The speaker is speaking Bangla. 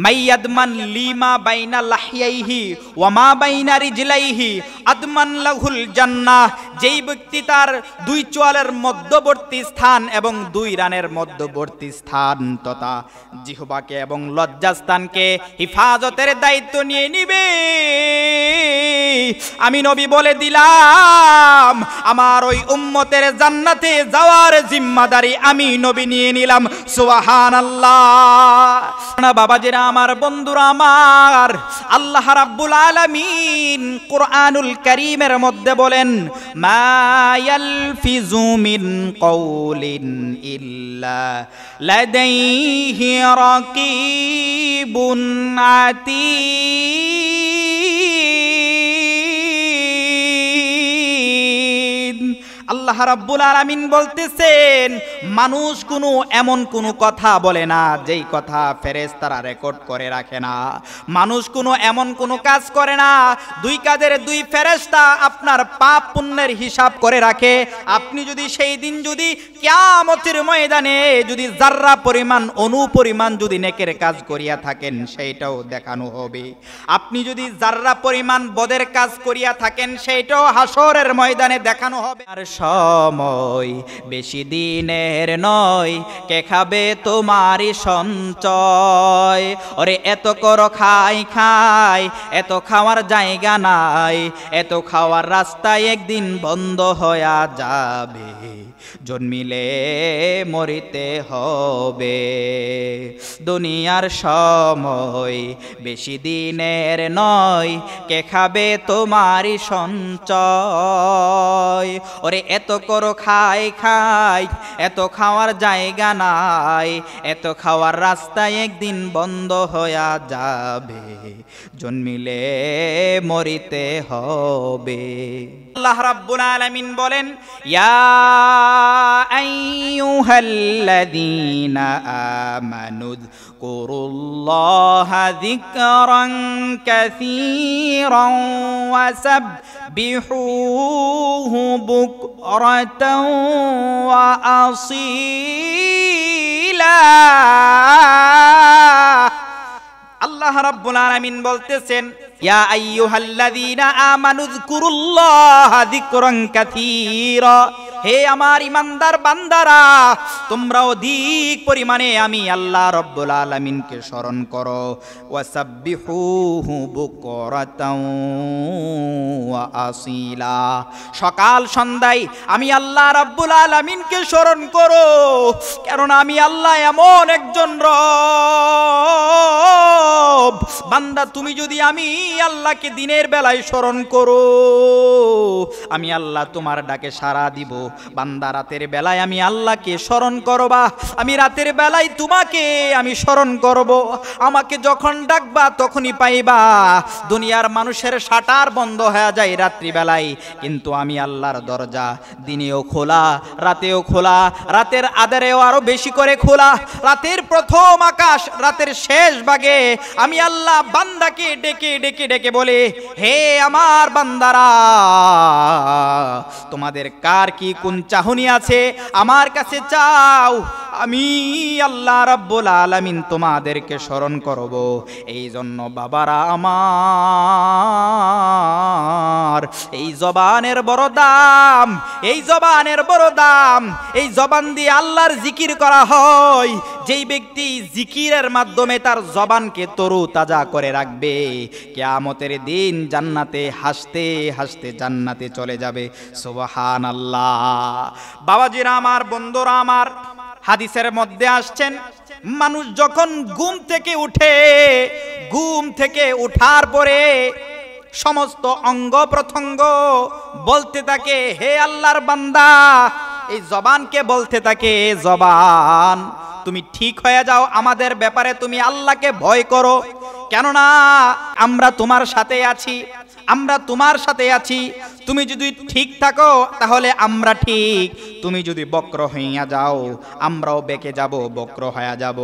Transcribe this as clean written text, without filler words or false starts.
মাইয়াদমান লিমা বাইনা লাহিয়াইহি ওয়া মা বাইনা রিজলাইহি আদমান লাহুল জান্নাহ। যেই ব্যক্তি তার দুই চোয়ালের মধ্যবর্তী স্থান এবং দুই রানের মধ্যবর্তী স্থান তথা জিহ্বাকে এবং লজ্জাস্থানকে হিফাজতের দায়িত্ব নিয়ে নিবে, আমি নবী বলে দিলাম আমার ওই উম্মতের জান্নাতে যাওয়ার জিম্মাদারি আমি নবী নিয়ে নিলাম। সুবহানাল্লাহ। বাবাজিরা আমার, বন্ধুরা আমার, আল্লাহ রাব্বুল আলামিন কুরআনুল কারীমের মধ্যে বলেন মা ইয়ালফিজু মিন কওলিন ইল্লা লাদাইহি রাকিবুন আতীদ। আল্লাহ রাব্বুল আলামিন বলতেছেন মানুষ কোনো এমন কোনো কথা বলে না যেই কথা ফেরেশতারা রেকর্ড করে রাখে না। মানুষ কোনো এমন কোনো কাজ করে না দুই কাজের দুই ফেরেশতা আপনার পাপ পুণ্যের হিসাব করে রাখে। আপনি যদি সেই দিন যদি কিয়ামতের ময়দানে যদি যাররা পরিমাণ অনুপরিমাণ যদি নেকের কাজ করিয়া থাকেন সেইটাও দেখানো হবে। আপনি যদি যাররা পরিমাণ বদের কাজ করিয়া থাকেন সেইটাও হাসরের ময়দানে দেখানো হবে। আর সময় বেশি দিনের নয়, কে খাবে তোমারই সঞ্চয়। ওরে এত করো খাই খাই, এত খাওয়ার জায়গা নাই, এত খাওয়ার রাস্তায় একদিন বন্ধ হয়ে যাবে, জন্মিলে মরিতে হবে। দুনিয়ার সময় বেশি দিনের নয়, কে খাবে তোমারই সঞ্চয়। ওরে এত করো খাই খাই, এত খাওয়ার জায়গা নাই, এত খাওয়ার রাস্তায় একদিন বন্ধ হয়ে যাবে, জন্মিলে মরিতে হবে। আল্লাহ রাব্বুল আলামিন বলেন ইয়া আইয়ুহাল্লাযীনা আমানু যকুরুল্লাহা যিকরান কাসীরান ওয়া সাব্বিহুহু বুকরাতান ওয়া আসীলা। আল্লাহ রাব্বুল আলামিন বলতেছেন ইয়া আইয়ুহাল্লাযীনা আমানু যকুরুল্লাহা যিকরান কাসীরা। হে আমার ইমানদার বান্দারা, তোমরা অধিক পরিমাণে আমি আল্লাহ রাব্বুল আলামিনকে স্মরণ করো। ওয়াসাব্বিহুহু বুকরাতাও ওয়া আসীলা। সকাল সন্ধ্যায় আমি আল্লাহ রাব্বুল আলামিনকে স্মরণ করো, কারণ আমি আল্লাহ এমন একজন রব। বান্দা তুমি যদি আমি আল্লাহকে দিনের বেলায় স্মরণ করো, আমি আল্লাহ তোমার ডাকে সাড়া দিব। বান্দা রাতের বেলায় আমি আল্লাহকে স্মরণ করবা, আমি রাতের বেলায় তোমাকে আমি স্মরণ করব। আমাকে যখন ডাকবা তখনই পাইবা। দুনিয়ার মানুষের শাটার বন্ধ হয়ে যায় রাত্রি বেলায়, কিন্তু আমি আল্লাহর দরজা দিনেও খোলা, রাতেও খোলা, রাতের আধারেও আরো বেশি করে খোলা। রাতের প্রথম আকাশ, রাতের শেষ ভাগে আমি আল্লাহ বান্দাকে ডেকে ডেকে ডেকে বলে হে আমার বান্দারা, তোমাদের কার কি কোন চাহনি আছে আমার কাছে চাও, আমি আল্লাহ রাব্বুল আলামিন তোমাদেরকে স্মরণ করব। এই জন্য বাবারা আমার, এই জবানের বড় দাম, এই জবানের বড় দাম। এই জবান দিয়ে আল্লাহর জিকির করা হয়। যেই ব্যক্তি জিকিরের মাধ্যমে তার জবানকে তরু তাজা করে রাখবে, কিয়ামতের দিন জান্নাতে হাসতে হাসতে জান্নাতে চলে যাবে। সুবহানাল্লাহ। বাবাজিরা আমার, বন্ধুরা আমার, হাদিসের মধ্যে আসছেন মানুষ যখন ঘুম থেকে উঠে, ঘুম থেকে উঠার পরে সমস্ত অঙ্গ প্রত্যঙ্গ বলতে থাকে হে আল্লাহর বান্দা। এই জবানকে বলতে থাকে জবান তুমি ঠিক হয়ে যাও, আমাদের ব্যাপারে তুমি আল্লাহকে ভয় করো, কেননা আমরা তোমার সাথে আছি, আমরা তোমার সাথে আছি। তুমি যদি ঠিক থাকো তাহলে আমরা ঠিক, তুমি যদি বক্র হইয়া যাও আমরাও বেঁকে যাব, বক্র হয়ে যাব।